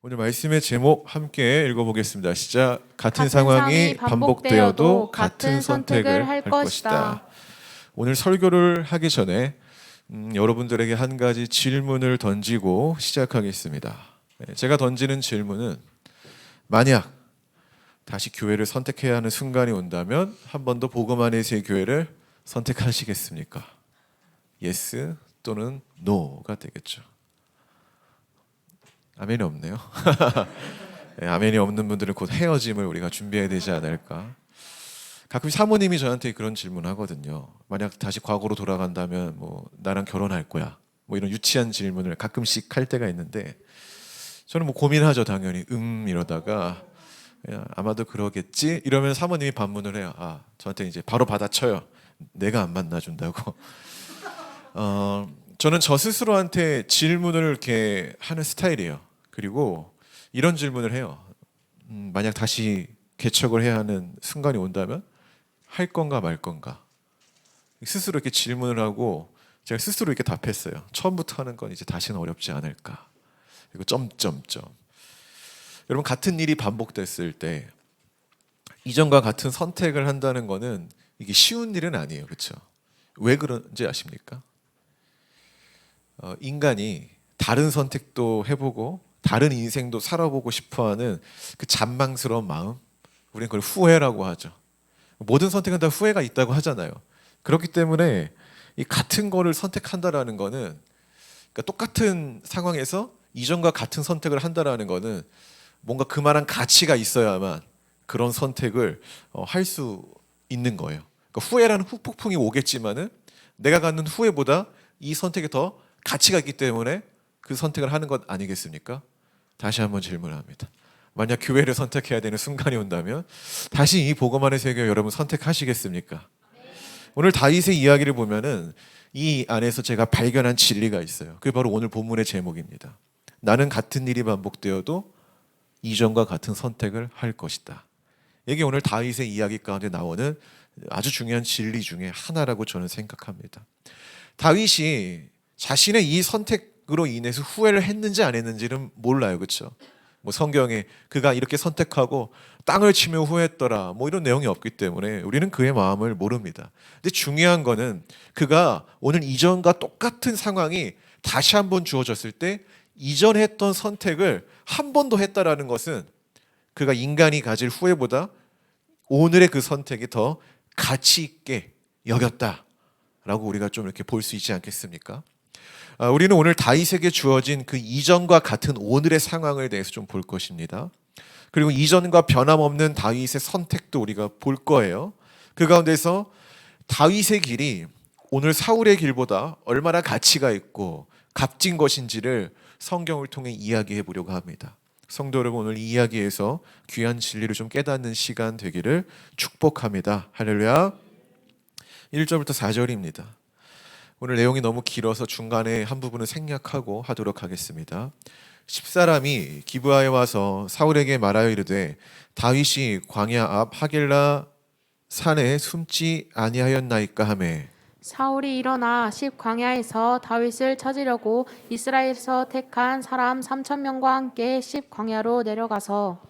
오늘 말씀의 제목 함께 읽어보겠습니다. 시작. 같은 같은 상황이 상황이 반복되어도 반복되어도 같은 선택을 할 것이다. 오늘 설교를 하기 전에 여러분들에게 한 가지 질문을 던지고 시작하겠습니다. 제가 던지는 질문은 만약 다시 교회를 선택해야 하는 순간이 온다면 한 번 더 복음 안의 새 교회를 선택하시겠습니까? yes 또는 no가 되겠죠. 아멘이 없네요. 네, 아멘이 없는 분들은 곧 헤어짐을 우리가 준비해야 되지 않을까. 가끔 사모님이 저한테 그런 질문하거든요. 만약 다시 과거로 돌아간다면 뭐 나랑 결혼할 거야. 뭐 이런 유치한 질문을 가끔씩 할 때가 있는데 저는 뭐 고민하죠 당연히. 이러다가 아마도 그러겠지 이러면 사모님이 반문을 해요. 저한테 이제 바로 받아쳐요. 내가 안 만나준다고. 저는 저 스스로한테 질문을 이렇게 하는 스타일이에요. 그리고 이런 질문을 해요. 만약 다시 개척을 해야 하는 순간이 온다면 할 건가 말 건가. 스스로 이렇게 질문을 하고 제가 스스로 이렇게 답했어요. 처음부터 하는 건 이제 다시는 어렵지 않을까. 그리고 점점점. 여러분 같은 일이 반복됐을 때 이전과 같은 선택을 한다는 거는 이게 쉬운 일은 아니에요. 그렇죠? 왜 그런지 아십니까? 인간이 다른 선택도 해보고 다른 인생도 살아보고 싶어하는 그 잔망스러운 마음, 우리는 그걸 후회라고 하죠. 모든 선택은 다 후회가 있다고 하잖아요. 그렇기 때문에 이 같은 거를 선택한다라는 거는, 그러니까 똑같은 상황에서 이전과 같은 선택을 한다라는 거는 뭔가 그만한 가치가 있어야만 그런 선택을 할 수 있는 거예요. 그러니까 후회라는 후폭풍이 오겠지만은 내가 갖는 후회보다 이 선택이 더 가치가 있기 때문에 그 선택을 하는 것 아니겠습니까? 다시 한번 질문합니다. 만약 교회를 선택해야 되는 순간이 온다면 다시 이 복음 안의 세계 여러분 선택하시겠습니까? 오늘 다윗의 이야기를 보면은 이 안에서 제가 발견한 진리가 있어요. 그게 바로 오늘 본문의 제목입니다. 나는 같은 일이 반복되어도 이전과 같은 선택을 할 것이다. 이게 오늘 다윗의 이야기 가운데 나오는 아주 중요한 진리 중에 하나라고 저는 생각합니다. 다윗이 자신의 이 선택으로 인해서 후회를 했는지 안 했는지는 몰라요. 그렇죠? 뭐 성경에 그가 이렇게 선택하고 땅을 치며 후회했더라 뭐 이런 내용이 없기 때문에 우리는 그의 마음을 모릅니다. 근데 중요한 거는 그가 오늘 이전과 똑같은 상황이 다시 한번 주어졌을 때 이전에 했던 선택을 한 번 더 했다라는 것은 그가 인간이 가질 후회보다 오늘의 그 선택이 더 가치 있게 여겼다라고 우리가 좀 이렇게 볼 수 있지 않겠습니까? 우리는 오늘 다윗에게 주어진 그 이전과 같은 오늘의 상황에 대해서 좀 볼 것입니다. 그리고 이전과 변함없는 다윗의 선택도 우리가 볼 거예요. 그 가운데서 다윗의 길이 오늘 사울의 길보다 얼마나 가치가 있고 값진 것인지를 성경을 통해 이야기해 보려고 합니다. 성도 여러분, 오늘 이 이야기에서 귀한 진리를 좀 깨닫는 시간 되기를 축복합니다. 할렐루야. 1절부터 4절입니다. 오늘 내용이 너무 길어서 중간에 한 부분은 생략하고 하도록 하겠습니다. 10사람이 기브아에 와서 사울에게 말하여 이르되 다윗이 광야 앞 하길라 산에 숨지 아니하였나이까 하매 사울이 일어나 십 광야에서 다윗을 찾으려고 이스라엘에서 택한 사람 3,000명과 함께 십 광야로 내려가서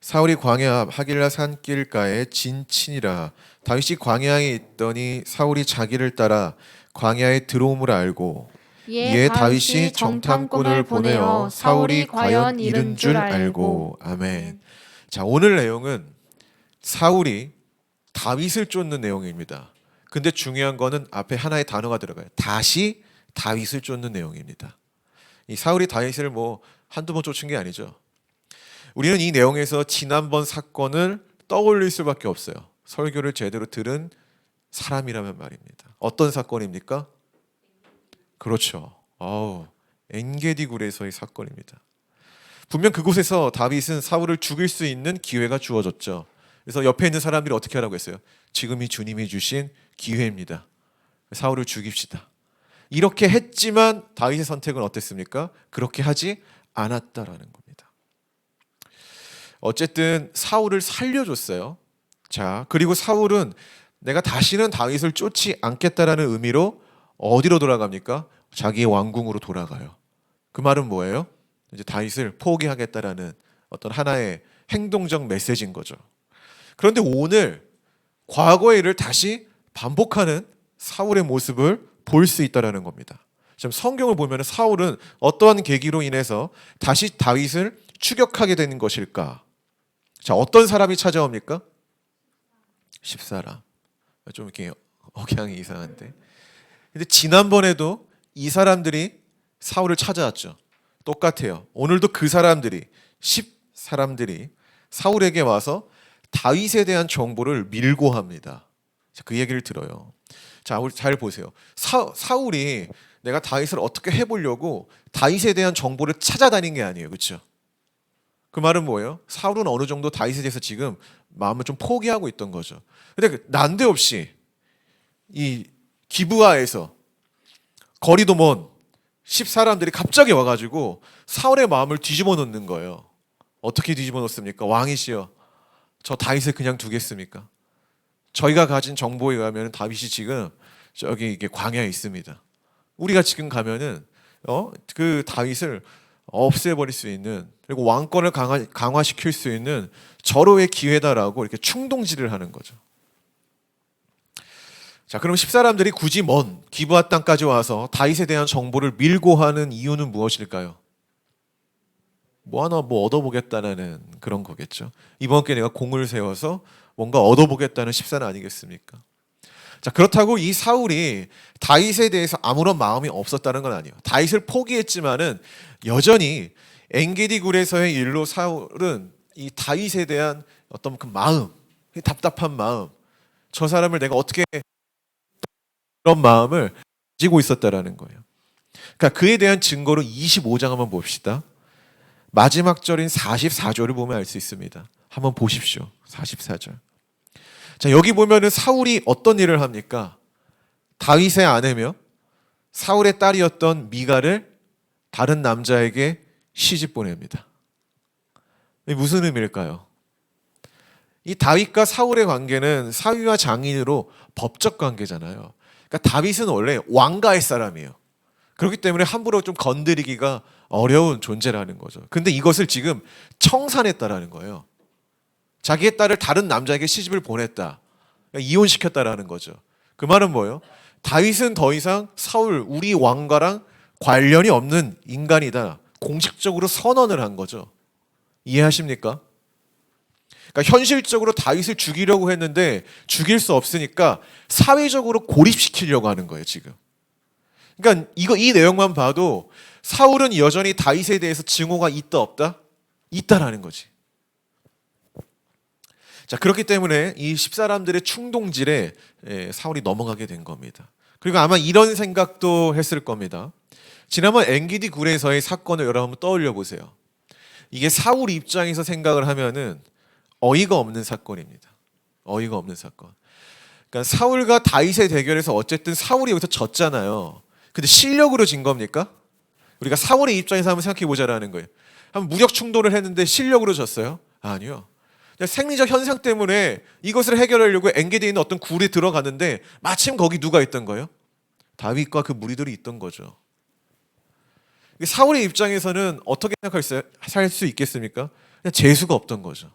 사울이 광야 앞 하길라 산길가에 진친이라 다윗이 광야에 있더니 사울이 자기를 따라 광야에 들어옴을 알고 이에 다윗이 정탐꾼을 보내어 사울이 과연 이른 줄 알고 아멘. 자, 오늘 내용은 사울이 다윗을 쫓는 내용입니다. 근데 중요한 거는 앞에 하나의 단어가 들어가요. 다시 다윗을 쫓는 내용입니다. 이 사울이 다윗을 뭐 한두 번 쫓은 게 아니죠. 우리는 이 내용에서 지난번 사건을 떠올릴 수밖에 없어요. 설교를 제대로 들은 사람이라면 말입니다. 어떤 사건입니까? 그렇죠. 엔게디 굴에서의 사건입니다. 분명 그곳에서 다윗은 사울을 죽일 수 있는 기회가 주어졌죠. 그래서 옆에 있는 사람들이 어떻게 하라고 했어요? 지금이 주님이 주신 기회입니다. 사울을 죽입시다. 이렇게 했지만 다윗의 선택은 어땠습니까? 그렇게 하지 않았다라는 겁니다. 어쨌든 사울을 살려줬어요. 자, 그리고 사울은 내가 다시는 다윗을 쫓지 않겠다라는 의미로 어디로 돌아갑니까? 자기의 왕궁으로 돌아가요. 그 말은 뭐예요? 이제 다윗을 포기하겠다라는 어떤 하나의 행동적 메시지인 거죠. 그런데 오늘 과거의 일을 다시 반복하는 사울의 모습을 볼 수 있다라는 겁니다. 지금 성경을 보면 사울은 어떠한 계기로 인해서 다시 다윗을 추격하게 되는 것일까? 자, 어떤 사람이 찾아옵니까? 10사람. 좀 이렇게 억양이 이상한데. 근데 지난번에도 이 사람들이 사울을 찾아왔죠. 똑같아요. 오늘도 그 사람들이 10사람들이 사울에게 와서 다윗에 대한 정보를 밀고 합니다. 그 얘기를 들어요. 자, 우리 잘 보세요. 사울이 내가 다윗을 어떻게 해보려고 다윗에 대한 정보를 찾아다닌 게 아니에요. 그렇죠? 그 말은 뭐예요? 사울은 어느 정도 다윗에 대해서 지금 마음을 좀 포기하고 있던 거죠. 근데 난데없이 이 기브아에서 거리도 먼 10사람들이 갑자기 와가지고 사울의 마음을 뒤집어 놓는 거예요. 어떻게 뒤집어 놓습니까? 왕이시여, 저 다윗을 그냥 두겠습니까? 저희가 가진 정보에 의하면 다윗이 지금 저기 이게 광야에 있습니다. 우리가 지금 가면은 그 다윗을 없애버릴 수 있는, 그리고 왕권을 강화시킬 수 있는 절호의 기회다라고 이렇게 충동질을 하는 거죠. 자, 그럼 10사람들이 굳이 먼 기브아 땅까지 와서 다윗에 대한 정보를 밀고 하는 이유는 무엇일까요? 뭐 하나 얻어보겠다는 그런 거겠죠. 이번 기회에 내가 공을 세워서 뭔가 얻어보겠다는 10사는 아니겠습니까? 자, 그렇다고 이 사울이 다윗에 대해서 아무런 마음이 없었다는 건 아니에요. 다윗을 포기했지만은 여전히 엔게디 굴에서의 일로 사울은 이 다윗에 대한 어떤 그 마음, 답답한 마음, 저 사람을 내가 어떻게, 그런 마음을 가지고 있었다라는 거예요. 그러니까 그에 대한 증거로 25장 한번 봅시다. 마지막 절인 44절을 보면 알 수 있습니다. 한번 보십시오. 44절. 자, 여기 보면은 사울이 어떤 일을 합니까? 다윗의 아내며 사울의 딸이었던 미가를 다른 남자에게 시집 보냅니다. 이게 무슨 의미일까요? 이 다윗과 사울의 관계는 사위와 장인으로 법적 관계잖아요. 그러니까 다윗은 원래 왕가의 사람이에요. 그렇기 때문에 함부로 좀 건드리기가 어려운 존재라는 거죠. 근데 이것을 지금 청산했다라는 거예요. 자기의 딸을 다른 남자에게 시집을 보냈다. 그러니까 이혼시켰다라는 거죠. 그 말은 뭐예요? 다윗은 더 이상 사울, 우리 왕가랑 관련이 없는 인간이다. 공식적으로 선언을 한 거죠. 이해하십니까? 그러니까 현실적으로 다윗을 죽이려고 했는데 죽일 수 없으니까 사회적으로 고립시키려고 하는 거예요, 지금. 그러니까 이 내용만 봐도 사울은 여전히 다윗에 대해서 증오가 있다 없다? 있다라는 거지. 자, 그렇기 때문에 이 10사람들의 충동질에 사울이 넘어가게 된 겁니다. 그리고 아마 이런 생각도 했을 겁니다. 지난번 엔게디 굴에서의 사건을 여러분 한번 떠올려 보세요. 이게 사울 입장에서 생각을 하면은 어이가 없는 사건입니다. 어이가 없는 사건. 그러니까 사울과 다윗의 대결에서 어쨌든 사울이 여기서 졌잖아요. 근데 실력으로 진 겁니까? 우리가 사울의 입장에서 한번 생각해 보자라는 거예요. 한번 무력 충돌을 했는데 실력으로 졌어요? 아니요. 그냥 생리적 현상 때문에 이것을 해결하려고 엔게디에 있는 어떤 굴에 들어갔는데 마침 거기 누가 있던 거예요? 다윗과 그 무리들이 있던 거죠. 사울의 입장에서는 어떻게 살 수 있겠습니까? 그냥 재수가 없던 거죠.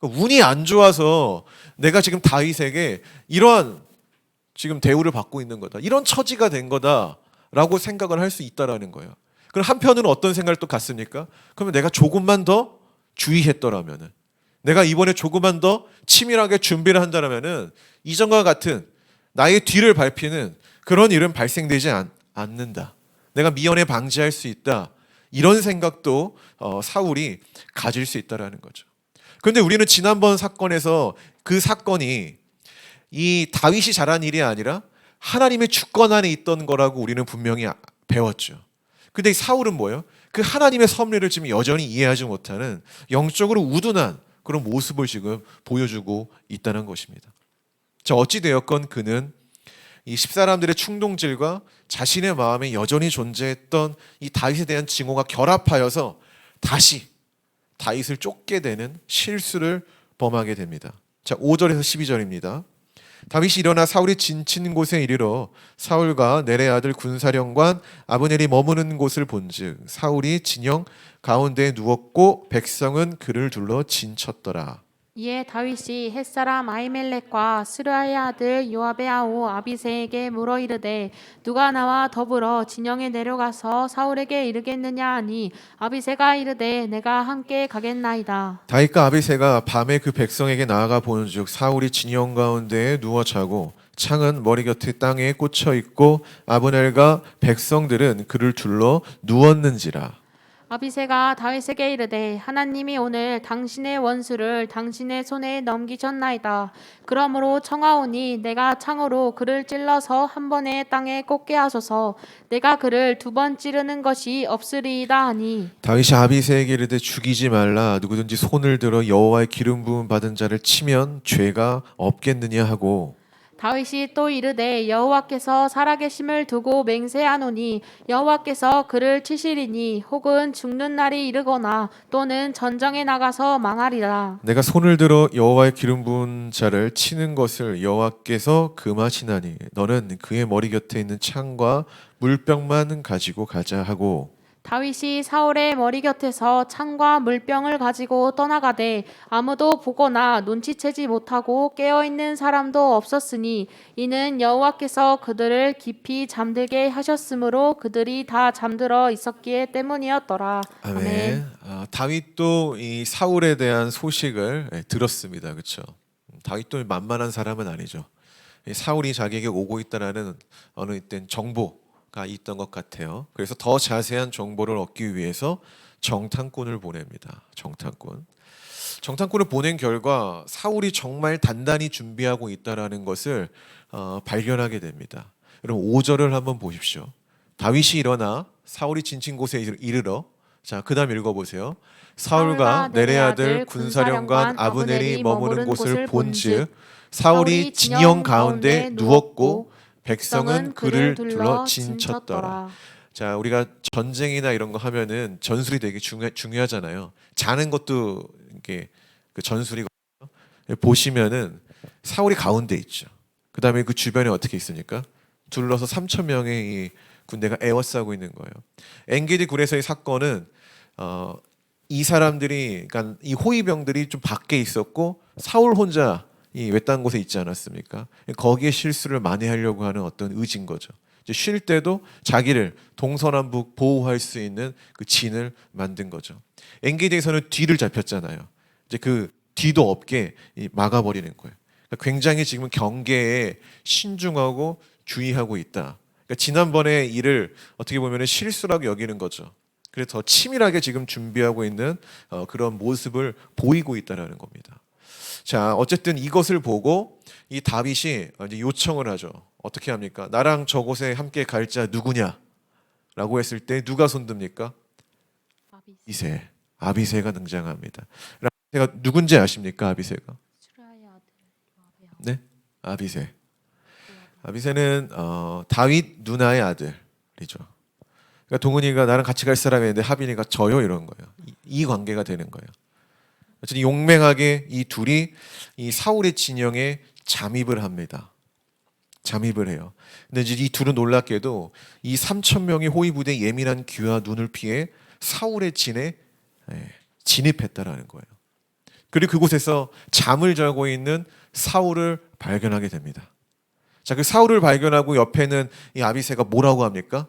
운이 안 좋아서 내가 지금 다윗에게 이러한 지금 대우를 받고 있는 거다. 이런 처지가 된 거다라고 생각을 할 수 있다라는 거예요. 그럼 한편으로는 어떤 생각을 또 갖습니까? 그러면 내가 조금만 더 주의했더라면은, 내가 이번에 조금만 더 치밀하게 준비를 한다면은 이전과 같은 나의 뒤를 밟히는 그런 일은 발생되지 않는다. 내가 미연에 방지할 수 있다. 이런 생각도 사울이 가질 수 있다라는 거죠. 그런데 우리는 지난번 사건에서 그 사건이 이 다윗이 잘한 일이 아니라 하나님의 주권 안에 있던 거라고 우리는 분명히 배웠죠. 근데 이 사울은 뭐예요? 그 하나님의 섭리를 지금 여전히 이해하지 못하는 영적으로 우둔한 그런 모습을 지금 보여주고 있다는 것입니다. 자, 어찌되었건 그는 이 10사람들의 충동질과 자신의 마음에 여전히 존재했던 이 다윗에 대한 증오가 결합하여서 다시 다윗을 쫓게 되는 실수를 범하게 됩니다. 자, 5절에서 12절입니다. 다윗이 일어나 사울이 진친 곳에 이르러 사울과 넬의 아들 군사령관 아브넬이 머무는 곳을 본즉 사울이 진영 가운데에 누웠고 백성은 그를 둘러 진쳤더라. 이에 다윗이 햇사람 아히멜렉과 스루야의 아들 요압의 아우 아비새에게 물어 이르되 누가 나와 더불어 진영에 내려가서 사울에게 이르겠느냐 하니 아비새가 이르되 내가 함께 가겠나이다. 다윗과 아비새가 밤에 그 백성에게 나아가 보는즉 사울이 진영 가운데에 누워 자고 창은 머리 곁에 땅에 꽂혀 있고 아브넬과 백성들은 그를 둘러 누웠는지라. 아비새가 다윗에게 이르되 하나님이 오늘 당신의 원수를 당신의 손에 넘기셨나이다. 그러므로 청하오니 내가 창으로 그를 찔러서 한 번에 땅에 꽂게 하소서. 내가 그를 두 번 찌르는 것이 없으리이다 하니 다윗이 아비새에게 이르되 죽이지 말라. 누구든지 손을 들어 여호와의 기름 부음 받은 자를 치면 죄가 없겠느냐 하고. 다윗이 또 이르되 여호와께서 살아계심을 두고 맹세하노니 여호와께서 그를 치시리니 혹은 죽는 날이 이르거나 또는 전정에 나가서 망하리라. 내가 손을 들어 여호와의 기름 부은 자를 치는 것을 여호와께서 금하시나니 너는 그의 머리 곁에 있는 창과 물병만 가지고 가자 하고. 다윗이 사울의 머리 곁에서 창과 물병을 가지고 떠나가되 아무도 보거나 눈치채지 못하고 깨어있는 사람도 없었으니 이는 여호와께서 그들을 깊이 잠들게 하셨으므로 그들이 다 잠들어 있었기에 때문이었더라. 아멘. 다윗도 이 사울에 대한 소식을 들었습니다. 그렇죠? 다윗도 만만한 사람은 아니죠. 이 사울이 자기에게 오고 있다라는 어느 땐 정보가 있던 것 같아요. 그래서 더 자세한 정보를 얻기 위해서 정탐꾼을 보냅니다. 정탐꾼을 보낸 결과 사울이 정말 단단히 준비하고 있다라는 것을 발견하게 됩니다. 여러분 5절을 한번 보십시오. 다윗이 일어나 사울이 진친 곳에 이르러 자, 그다음 읽어보세요. 사울과 넬의 아들 군사령관 아브넬이 머무는 곳을 본즉 사울이 진영 가운데 누웠고 백성은 그를 둘러 진쳤더라. 자, 우리가 전쟁이나 이런 거 하면은 전술이 되게 중요하잖아요. 자는 것도 이게 그 전술이거든요. 보시면은 사울이 가운데 있죠. 그다음에 그 주변에 어떻게 있습니까? 둘러서 3천 명의 이 군대가 에워싸고 있는 거예요. 엔게디 굴에서의 사건은 이 사람들이, 그러니까 이 호위병들이 좀 밖에 있었고 사울 혼자 이 외딴 곳에 있지 않았습니까? 거기에 실수를 만회하려고 하는 어떤 의지인 거죠. 이제 쉴 때도 자기를 동서남북 보호할 수 있는 그 진을 만든 거죠. 엔게디에서는 뒤를 잡혔잖아요. 이제 그 뒤도 없게 막아버리는 거예요. 그러니까 굉장히 지금 경계에 신중하고 주의하고 있다. 그러니까 지난번에 일을 어떻게 보면 실수라고 여기는 거죠. 그래서 더 치밀하게 지금 준비하고 있는 그런 모습을 보이고 있다는 겁니다. 자, 어쨌든 이것을 보고 이 다윗이 이제 요청을 하죠. 어떻게 합니까? 나랑 저곳에 함께 갈 자 누구냐? 라고 했을 때 누가 손듭니까? 아비새가 등장합니다. 아비새가 누군지 아십니까? 아비새가? 네, 아비새. 아비새는 다윗 누나의 아들이죠. 그러니까 동훈이가 나랑 같이 갈 사람이 있는데 하빈이가 저요 이런 거예요. 이 관계가 되는 거예요. 어쨌든 용맹하게 이 둘이 이 사울의 진영에 잠입을 합니다. 잠입을 해요. 근데 이제 이 둘은 놀랍게도 이 3천 명의 호위 부대의 예민한 귀와 눈을 피해 사울의 진에 진입했다라는 거예요. 그리고 그곳에서 잠을 자고 있는 사울을 발견하게 됩니다. 자, 그 사울을 발견하고 옆에는 이 아비새가 뭐라고 합니까?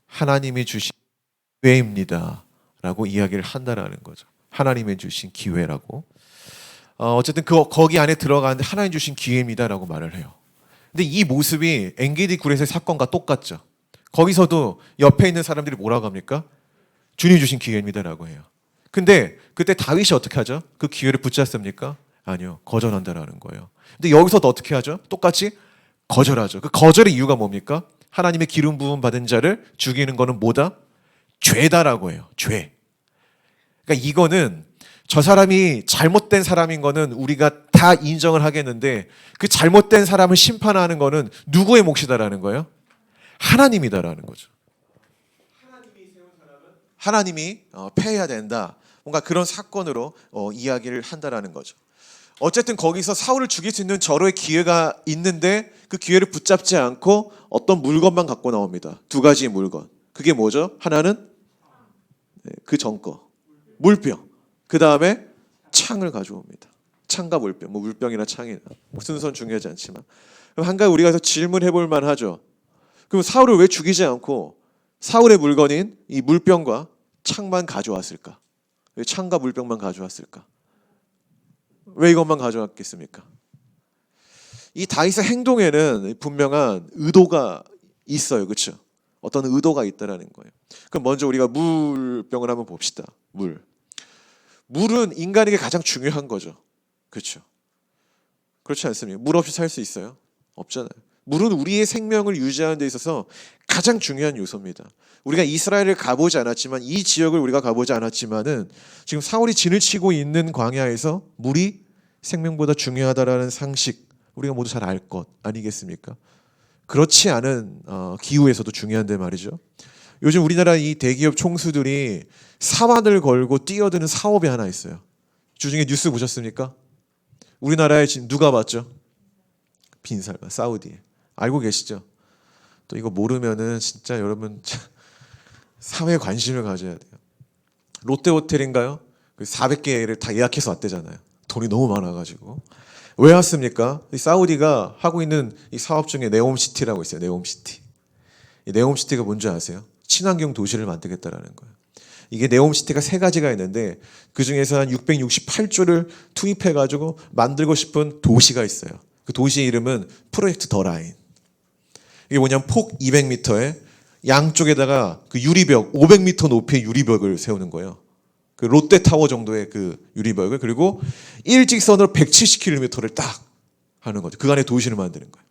하나님이 주신 기회입니다라고 이야기를 한다라는 거죠. 하나님이 주신 기회라고. 어쨌든 거기 안에 들어가는데 하나님 주신 기회입니다라고 말을 해요. 근데 이 모습이 엔게디 굴에서의 사건과 똑같죠. 거기서도 옆에 있는 사람들이 뭐라고 합니까? 주님 주신 기회입니다라고 해요. 근데 그때 다윗이 어떻게 하죠? 그 기회를 붙잡습니까? 아니요, 거절한다라는 거예요. 근데 여기서도 어떻게 하죠? 똑같이 거절하죠. 그 거절의 이유가 뭡니까? 하나님의 기름 부음 받은 자를 죽이는 거는 뭐다? 죄다라고 해요. 죄. 그러니까 이거는 저 사람이 잘못된 사람인 거는 우리가 다 인정을 하겠는데 그 잘못된 사람을 심판하는 거는 누구의 몫이다라는 거예요? 하나님이다라는 거죠. 하나님이 세운 사람은 하나님이 패해야 된다. 뭔가 그런 사건으로 이야기를 한다라는 거죠. 어쨌든 거기서 사울을 죽일 수 있는 절호의 기회가 있는데 그 기회를 붙잡지 않고 어떤 물건만 갖고 나옵니다. 두 가지의 물건. 그게 뭐죠? 하나는 그 전거 물병. 그 다음에 창을 가져옵니다. 창과 물병. 뭐 물병이나 창이나 순서는 중요하지 않지만. 그럼 한 가지 우리가 더 질문해 볼 만하죠. 그럼 사울을 왜 죽이지 않고 사울의 물건인 이 물병과 창만 가져왔을까? 왜 창과 물병만 가져왔을까? 왜 이것만 가져왔겠습니까? 이 다윗의 행동에는 분명한 의도가 있어요. 그렇죠? 어떤 의도가 있다라는 거예요. 그럼 먼저 우리가 물병을 한번 봅시다. 물은 인간에게 가장 중요한 거죠. 그렇죠? 그렇지 않습니까? 물 없이 살 수 있어요? 없잖아요. 물은 우리의 생명을 유지하는 데 있어서 가장 중요한 요소입니다. 우리가 이스라엘을 가보지 않았지만 이 지역을 우리가 가보지 않았지만은 지금 사울이 진을 치고 있는 광야에서 물이 생명보다 중요하다라는 상식 우리가 모두 잘 알 것 아니겠습니까? 그렇지 않은 기후에서도 중요한데 말이죠. 요즘 우리나라 이 대기업 총수들이 사활을 걸고 뛰어드는 사업이 하나 있어요. 주중에 뉴스 보셨습니까? 우리나라에 지금 누가 봤죠? 빈살만 사우디. 알고 계시죠? 또 이거 모르면은 진짜 여러분 사회에 관심을 가져야 돼요. 롯데호텔인가요? 그 400개를 다 예약해서 왔대잖아요. 돈이 너무 많아가지고. 왜 왔습니까? 이 사우디가 하고 있는 이 사업 중에 네옴시티라고 있어요. 네옴시티. 이 네옴시티가 뭔지 아세요? 친환경 도시를 만들겠다라는 거예요. 이게 네옴시티가 세 가지가 있는데 그 중에서 한 668조를 투입해가지고 만들고 싶은 도시가 있어요. 그 도시 이름은 프로젝트 더 라인. 이게 뭐냐면 폭 200m에 양쪽에다가 그 유리벽 500m 높이의 유리벽을 세우는 거예요. 그 롯데타워 정도의 그 유리벽을 그리고 일직선으로 170km를 딱 하는 거죠. 그 안에 도시를 만드는 거예요.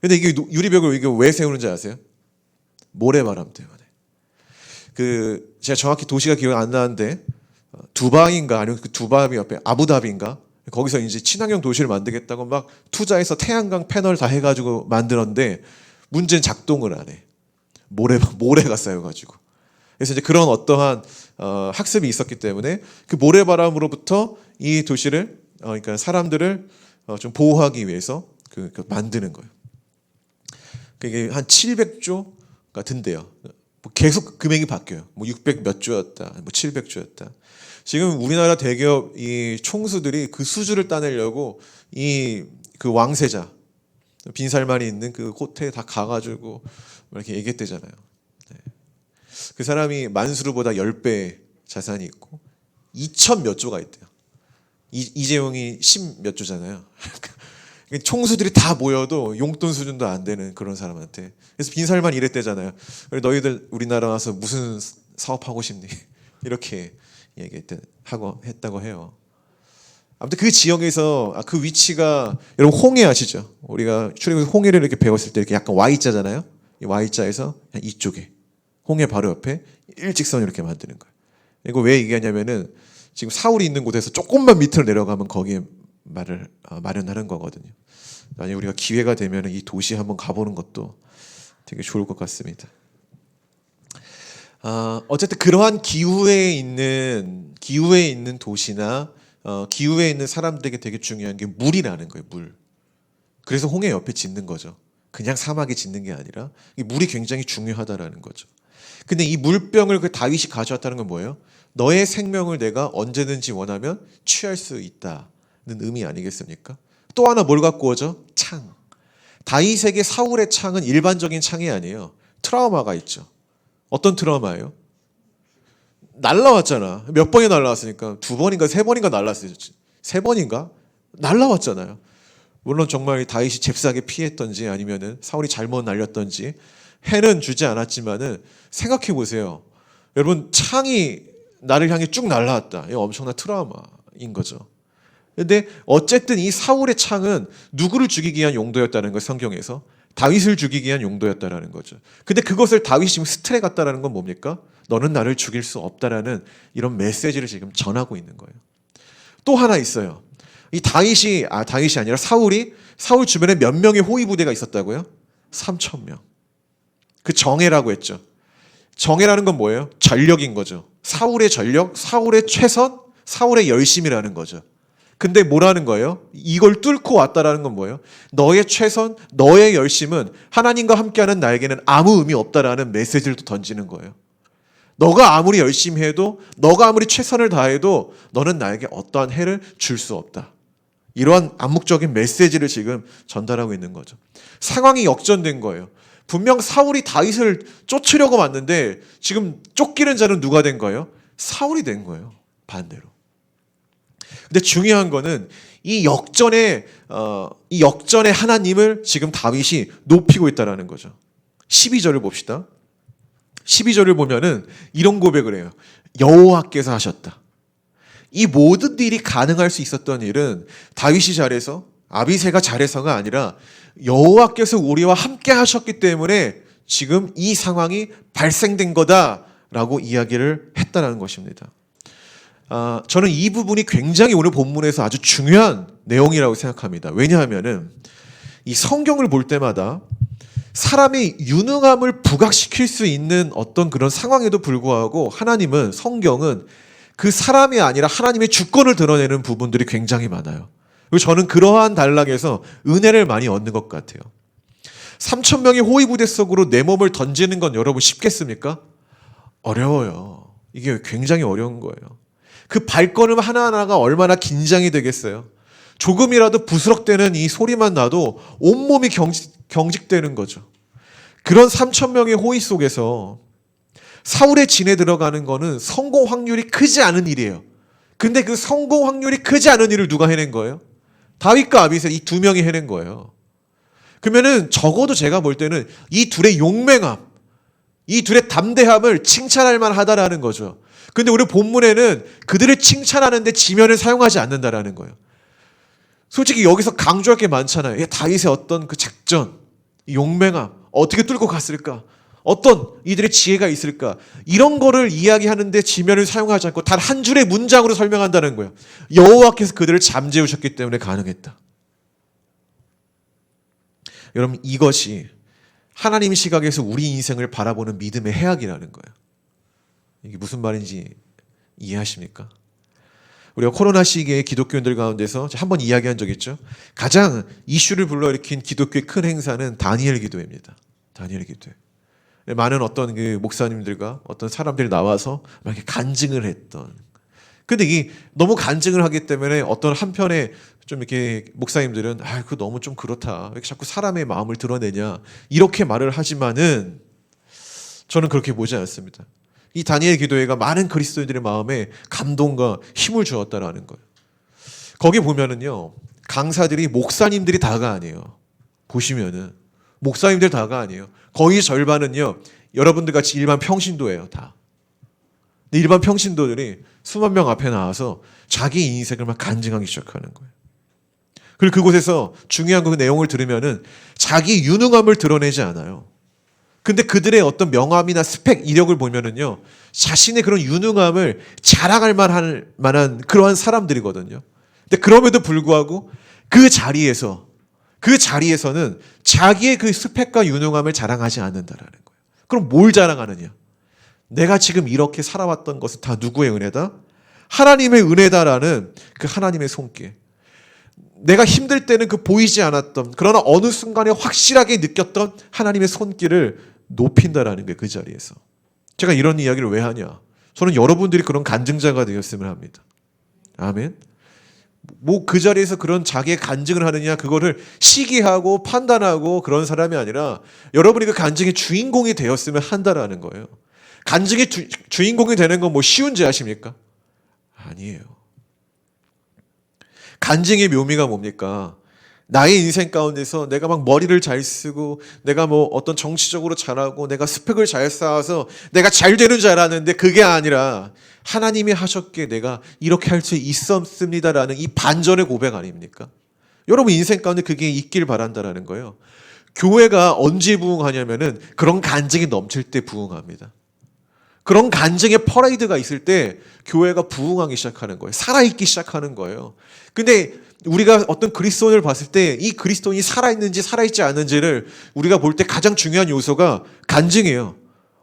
근데 이게 유리벽을 이게 왜 세우는지 아세요? 모래바람 때문에. 그 제가 정확히 도시가 기억 안 나는데 두바이인가 아니면 그 두바이 옆에 아부다비인가 거기서 이제 친환경 도시를 만들겠다고 막 투자해서 태양광 패널 다 해가지고 만들었는데 문제는 작동을 안 해. 모래가 쌓여가지고. 그래서 이제 그런 어떠한 학습이 있었기 때문에 그 모래바람으로부터 이 도시를 그러니까 사람들을 좀 보호하기 위해서 그 만드는 거예요. 그게 한 700조가 든대요. 뭐 계속 금액이 바뀌어요. 뭐 600 몇 조였다, 뭐 700조였다. 지금 우리나라 대기업 이 총수들이 그 수주를 따내려고 이 그 왕세자 빈살만이 있는 그 호텔에 다 가가지고 이렇게 얘기했대잖아요. 네. 그 사람이 만수르보다 10배 자산이 있고 2천 몇 조가 있대요. 이재용이 10 몇 조잖아요. 총수들이 다 모여도 용돈 수준도 안 되는 그런 사람한테. 그래서 빈살만 이랬대잖아요. 너희들 우리나라 와서 무슨 사업하고 싶니? 이렇게 했다고 해요. 아무튼 그 지역에서 그 위치가 여러분 홍해 아시죠? 우리가 출애굽에서 홍해를 이렇게 배웠을 때 이렇게 약간 Y자잖아요. 이 Y자에서 이쪽에 홍해 바로 옆에 일직선 이렇게 만드는 거예요. 이거 왜 얘기하냐면은 지금 사울이 있는 곳에서 조금만 밑으로 내려가면 거기에 마련하는 거거든요. 만약 우리가 기회가 되면 이 도시 한번 가보는 것도 되게 좋을 것 같습니다. 어쨌든 그러한 기후에 있는 도시나 기후에 있는 사람들에게 되게 중요한 게 물이라는 거예요. 물. 그래서 홍해 옆에 짓는 거죠. 그냥 사막에 짓는 게 아니라 이 물이 굉장히 중요하다라는 거죠. 근데 이 물병을 그 다윗이 가져왔다는 건 뭐예요? 너의 생명을 내가 언제든지 원하면 취할 수 있다는 의미 아니겠습니까? 또 하나 뭘 갖고 오죠? 창. 다윗에게 사울의 창은 일반적인 창이 아니에요. 트라우마가 있죠. 어떤 트라우마예요? 날라왔잖아. 몇 번이 날라왔으니까 2번인가 3번인가 날라왔어요. 3번인가? 날라왔잖아요. 물론 정말 다윗이 잽싸게 피했던지 아니면은 사울이 잘못 날렸던지 해는 주지 않았지만은 생각해 보세요. 여러분 창이 나를 향해 쭉 날라왔다. 이거 엄청난 트라우마인 거죠. 근데 어쨌든 이 사울의 창은 누구를 죽이기 위한 용도였다는 거 성경에서 다윗을 죽이기 위한 용도였다라는 거죠. 근데 그것을 다윗이 지금 스트레 갔다라는 건 뭡니까? 너는 나를 죽일 수 없다라는 이런 메시지를 지금 전하고 있는 거예요. 또 하나 있어요. 이 다윗이 아니라 사울 주변에 몇 명의 호위 부대가 있었다고요? 3,000명. 그 정예라고 했죠. 정예라는 건 뭐예요? 전력인 거죠. 사울의 전력, 사울의 최선, 사울의 열심이라는 거죠. 근데 뭐라는 거예요? 이걸 뚫고 왔다라는 건 뭐예요? 너의 최선, 너의 열심은 하나님과 함께하는 나에게는 아무 의미 없다라는 메시지를 또 던지는 거예요. 너가 아무리 열심히 해도, 너가 아무리 최선을 다해도 너는 나에게 어떠한 해를 줄 수 없다. 이러한 암묵적인 메시지를 지금 전달하고 있는 거죠. 상황이 역전된 거예요. 분명 사울이 다윗을 쫓으려고 왔는데 지금 쫓기는 자는 누가 된 거예요? 사울이 된 거예요. 반대로. 근데 중요한 거는 이 역전의 하나님을 지금 다윗이 높이고 있다는 거죠. 12절을 봅시다. 12절을 보면은 이런 고백을 해요. 여호와께서 하셨다. 이 모든 일이 가능할 수 있었던 일은 다윗이 잘해서, 아비새가 잘해서가 아니라 여호와께서 우리와 함께 하셨기 때문에 지금 이 상황이 발생된 거다라고 이야기를 했다는 것입니다. 저는 이 부분이 굉장히 오늘 본문에서 아주 중요한 내용이라고 생각합니다. 왜냐하면은 이 성경을 볼 때마다 사람의 유능함을 부각시킬 수 있는 어떤 그런 상황에도 불구하고 하나님은, 성경은 그 사람이 아니라 하나님의 주권을 드러내는 부분들이 굉장히 많아요. 그리고 저는 그러한 단락에서 은혜를 많이 얻는 것 같아요. 3,000명의 호위부대 속으로 내 몸을 던지는 건 여러분 쉽겠습니까? 어려워요. 이게 굉장히 어려운 거예요. 그 발걸음 하나하나가 얼마나 긴장이 되겠어요. 조금이라도 부스럭대는 이 소리만 나도 온몸이 경직되는 거죠. 그런 3,000명의 호위 속에서 사울의 진에 들어가는 거는 성공 확률이 크지 않은 일이에요. 근데 그 성공 확률이 크지 않은 일을 누가 해낸 거예요? 다윗과 아비새 이 두 명이 해낸 거예요. 그러면은 적어도 제가 볼 때는 이 둘의 용맹함, 이 둘의 담대함을 칭찬할 만하다라는 거죠. 근데 우리 본문에는 그들을 칭찬하는데 지면을 사용하지 않는다라는 거예요. 솔직히 여기서 강조할 게 많잖아요. 다윗의 어떤 그 작전, 용맹함, 어떻게 뚫고 갔을까? 어떤 이들의 지혜가 있을까? 이런 거를 이야기하는데 지면을 사용하지 않고 단 한 줄의 문장으로 설명한다는 거예요. 여호와께서 그들을 잠재우셨기 때문에 가능했다. 여러분, 이것이 하나님 시각에서 우리 인생을 바라보는 믿음의 해악이라는 거예요. 이게 무슨 말인지 이해하십니까? 우리가 코로나 시기에 기독교인들 가운데서 한번 이야기한 적 있죠. 가장 이슈를 불러일으킨 기독교의 큰 행사는 다니엘 기도회입니다. 다니엘 기도회. 많은 어떤 그 목사님들과 어떤 사람들이 나와서 막 이렇게 간증을 했던. 근데 이 너무 간증을 하기 때문에 어떤 한편에 좀 이렇게 목사님들은 그거 너무 좀 그렇다. 왜 이렇게 자꾸 사람의 마음을 드러내냐. 이렇게 말을 하지만은 저는 그렇게 보지 않습니다. 이 다니엘 기도회가 많은 그리스도인들의 마음에 감동과 힘을 주었다라는 거예요. 거기 보면은요, 강사들이 목사님들이 다가 아니에요. 보시면은 목사님들 다가 아니에요. 거의 절반은요, 여러분들 같이 일반 평신도예요, 다. 근데 일반 평신도들이 수만 명 앞에 나와서 자기 인생을 막 간증하기 시작하는 거예요. 그리고 그곳에서 중요한 그 내용을 들으면은 자기 유능함을 드러내지 않아요. 근데 그들의 어떤 명함이나 스펙, 이력을 보면은요, 자신의 그런 유능함을 자랑할 만한 그러한 사람들이거든요. 근데 그럼에도 불구하고 그 자리에서는 자기의 그 스펙과 유능함을 자랑하지 않는다라는 거예요. 그럼 뭘 자랑하느냐? 내가 지금 이렇게 살아왔던 것은 다 누구의 은혜다? 하나님의 은혜다라는 그 하나님의 손길. 내가 힘들 때는 그 보이지 않았던, 그러나 어느 순간에 확실하게 느꼈던 하나님의 손길을 높인다라는 게 그 자리에서. 제가 이런 이야기를 왜 하냐? 저는 여러분들이 그런 간증자가 되었으면 합니다. 아멘. 뭐 그 자리에서 그런 자기의 간증을 하느냐, 그거를 시기하고 판단하고 그런 사람이 아니라 여러분이 그 간증의 주인공이 되었으면 한다라는 거예요. 간증의 주인공이 되는 건 뭐 쉬운 지 아십니까? 아니에요. 간증의 묘미가 뭡니까? 나의 인생 가운데서 내가 막 머리를 잘 쓰고 내가 뭐 어떤 정치적으로 잘하고 내가 스펙을 잘 쌓아서 내가 잘 되는 줄 알았는데 그게 아니라 하나님이 하셨기에 내가 이렇게 할 수 있었습니다라는 이 반전의 고백 아닙니까? 여러분 인생 가운데 그게 있길 바란다라는 거예요. 교회가 언제 부흥하냐면은 그런 간증이 넘칠 때 부흥합니다. 그런 간증의 퍼레이드가 있을 때 교회가 부흥하기 시작하는 거예요. 살아있기 시작하는 거예요. 근데 우리가 어떤 그리스도인을 봤을 때 이 그리스도인이 살아있는지 살아있지 않은지를 우리가 볼 때 가장 중요한 요소가 간증이에요.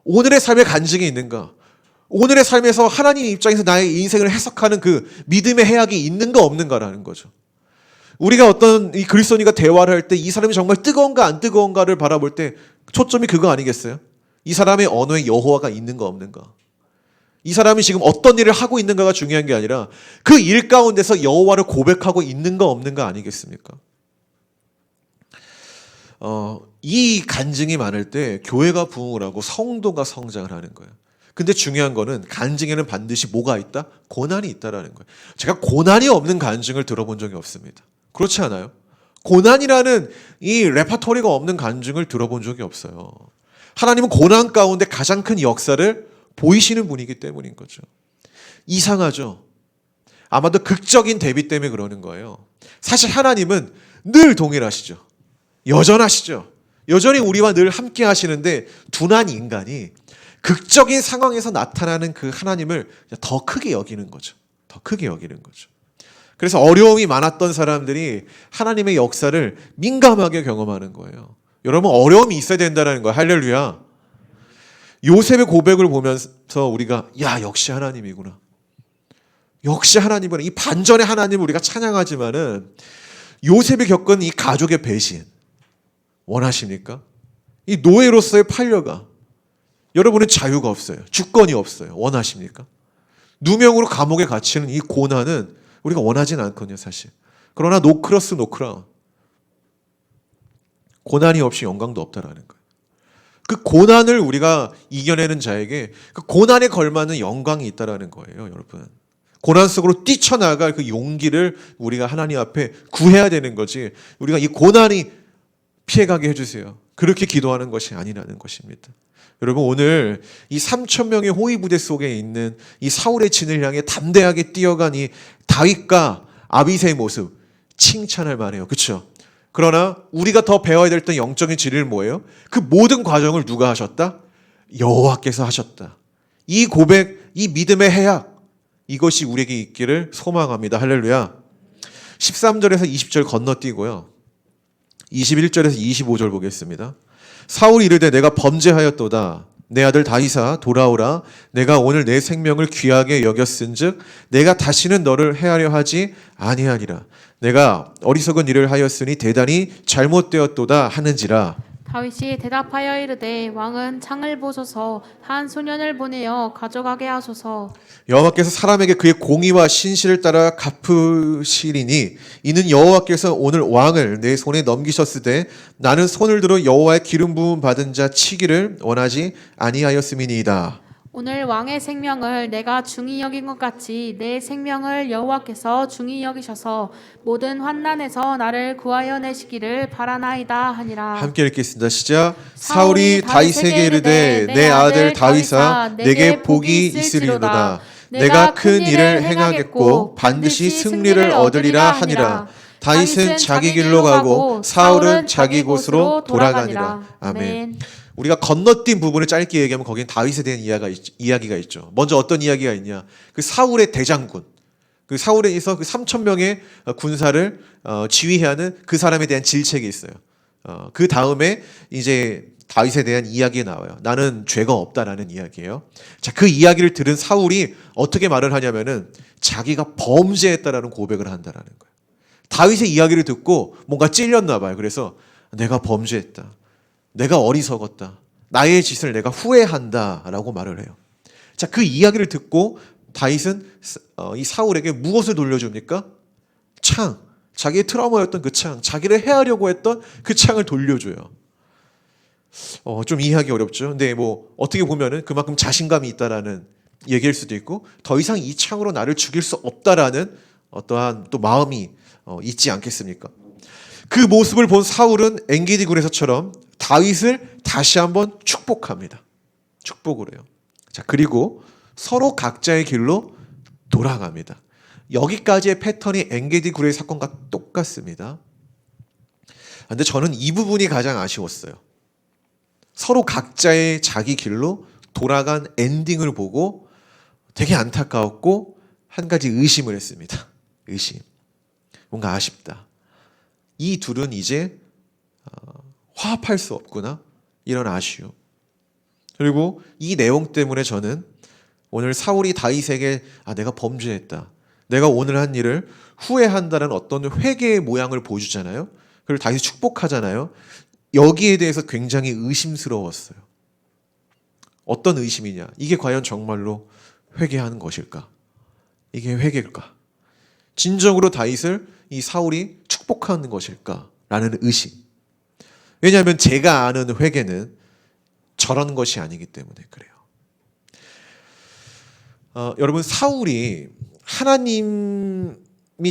오늘의 삶에 간증이 있는가? 오늘의 삶에서 하나님 입장에서 나의 인생을 해석하는 그 믿음의 해악이 있는가 없는가라는 거죠. 우리가 어떤 이 그리스도인과 대화를 할 때 이 사람이 정말 뜨거운가 안 뜨거운가를 바라볼 때 초점이 그거 아니겠어요? 이 사람의 언어에 여호와가 있는가 없는가. 이 사람이 지금 어떤 일을 하고 있는가가 중요한 게 아니라 그 일 가운데서 여호와를 고백하고 있는가 없는가 아니겠습니까? 이 간증이 많을 때 교회가 부흥을 하고 성도가 성장을 하는 거예요. 근데 중요한 거는 간증에는 반드시 뭐가 있다? 고난이 있다라는 거예요. 제가 고난이 없는 간증을 들어본 적이 없습니다. 그렇지 않아요? 고난이라는 이 레퍼토리가 없는 간증을 들어본 적이 없어요. 하나님은 고난 가운데 가장 큰 역사를 보이시는 분이기 때문인 거죠. 이상하죠? 아마도 극적인 대비 때문에 그러는 거예요. 사실 하나님은 늘 동일하시죠. 여전하시죠. 여전히 우리와 늘 함께 하시는데 둔한 인간이 극적인 상황에서 나타나는 그 하나님을 더 크게 여기는 거죠. 더 크게 여기는 거죠. 그래서 어려움이 많았던 사람들이 하나님의 역사를 민감하게 경험하는 거예요. 여러분 어려움이 있어야 된다는 거예요. 할렐루야. 요셉의 고백을 보면서 우리가 야 역시 하나님이구나. 역시 하나님은 이 반전의 하나님을 우리가 찬양하지만은 요셉이 겪은 이 가족의 배신 원하십니까? 이 노예로서의 팔려가 여러분은 자유가 없어요. 주권이 없어요. 원하십니까? 누명으로 감옥에 갇히는 이 고난은 우리가 원하진 않거든요, 사실. 그러나 노크로스 노크라운. 고난이 없이 영광도 없다라는 거예요. 그 고난을 우리가 이겨내는 자에게 그 고난에 걸맞는 영광이 있다라는 거예요, 여러분. 고난 속으로 뛰쳐나갈 그 용기를 우리가 하나님 앞에 구해야 되는 거지. 우리가 이 고난이 피해가게 해주세요. 그렇게 기도하는 것이 아니라는 것입니다. 여러분 오늘 이 3,000명의 호위 부대 속에 있는 이 사울의 진을 향해 담대하게 뛰어간 이 다윗과 아비새의 모습 칭찬할 만해요. 그렇죠? 그러나 우리가 더 배워야 될 때 영적인 진리는 뭐예요? 그 모든 과정을 누가 하셨다? 여호와께서 하셨다. 이 고백, 이 믿음의 해약 이것이 우리에게 있기를 소망합니다. 할렐루야. 13절에서 20절 건너뛰고요. 21절에서 25절 보겠습니다. 사울이 이르되 내가 범죄하였도다. 내 아들 다윗아 돌아오라. 내가 오늘 내 생명을 귀하게 여겼은즉 내가 다시는 너를 해하려 하지 아니하리라. 내가 어리석은 일을 하였으니 대단히 잘못되었도다 하는지라. 다윗이 대답하여 이르되 왕은 창을 보소서 한 소년을 보내어 가져가게 하소서. 여호와께서 사람에게 그의 공의와 신실을 따라 갚으시리니 이는 여호와께서 오늘 왕을 내 손에 넘기셨으되 나는 손을 들어 여호와의 기름 부음 받은 자 치기를 원하지 아니하였음이니이다. 오늘 왕의 생명을 내가 중히 여긴 것 같이 내 생명을 여호와께서 중히 여기셔서 모든 환난에서 나를 구하여 내시기를 바라나이다 하니라. 함께 읽겠습니다. 시작. 사울이 다윗에게 이르되 내 아들 다윗아 내게 복이 있으리로다. 내가 큰 일을 행하겠고 반드시 승리를 얻으리라 하니라. 다윗은 자기 길로 가고 사울은 자기 곳으로 돌아가니라. 아멘. 우리가 건너뛴 부분을 짧게 얘기하면 거기엔 다윗에 대한 이야기가 있죠. 먼저 어떤 이야기가 있냐? 그 사울의 대장군, 그 사울에서 그 3,000명의 군사를 지휘해야 하는 그 사람에 대한 질책이 있어요. 그 다음에 이제 다윗에 대한 이야기가 나와요. 나는 죄가 없다라는 이야기예요. 자, 그 이야기를 들은 사울이 어떻게 말을 하냐면은 자기가 범죄했다라는 고백을 한다라는 거예요. 다윗의 이야기를 듣고 뭔가 찔렸나 봐요. 그래서 내가 범죄했다. 내가 어리석었다. 나의 짓을 내가 후회한다라고 말을 해요. 자, 그 이야기를 듣고 다윗은 이 사울에게 무엇을 돌려줍니까? 창. 자기의 트라우마였던 그 창, 자기를 해하려고 했던 그 창을 돌려줘요. 좀 이해하기 어렵죠. 근데 뭐 어떻게 보면은 그만큼 자신감이 있다라는 얘기일 수도 있고 더 이상 이 창으로 나를 죽일 수 없다라는 어떠한 또 마음이 있지 않겠습니까? 그 모습을 본 사울은 엔게디 굴에서처럼 다윗을 다시 한번 축복합니다. 축복을 해요. 자, 그리고 서로 각자의 길로 돌아갑니다. 여기까지의 패턴이 엔게디 굴의 사건과 똑같습니다. 근데 저는 이 부분이 가장 아쉬웠어요. 서로 각자의 자기 길로 돌아간 엔딩을 보고 되게 안타까웠고 한 가지 의심을 했습니다. 의심. 뭔가 아쉽다. 이 둘은 이제 화합할 수 없구나. 이런 아쉬움. 그리고 이 내용 때문에 저는 오늘 사울이 다윗에게 내가 범죄했다, 내가 오늘 한 일을 후회한다는 어떤 회개의 모양을 보여주잖아요. 그걸 다윗이 축복하잖아요. 여기에 대해서 굉장히 의심스러웠어요. 어떤 의심이냐? 이게 과연 정말로 회개하는 것일까? 이게 회개일까? 진정으로 다윗을 이 사울이 축복하는 것일까? 라는 의심. 왜냐하면 제가 아는 회개는 저런 것이 아니기 때문에 그래요. 여러분, 사울이 하나님이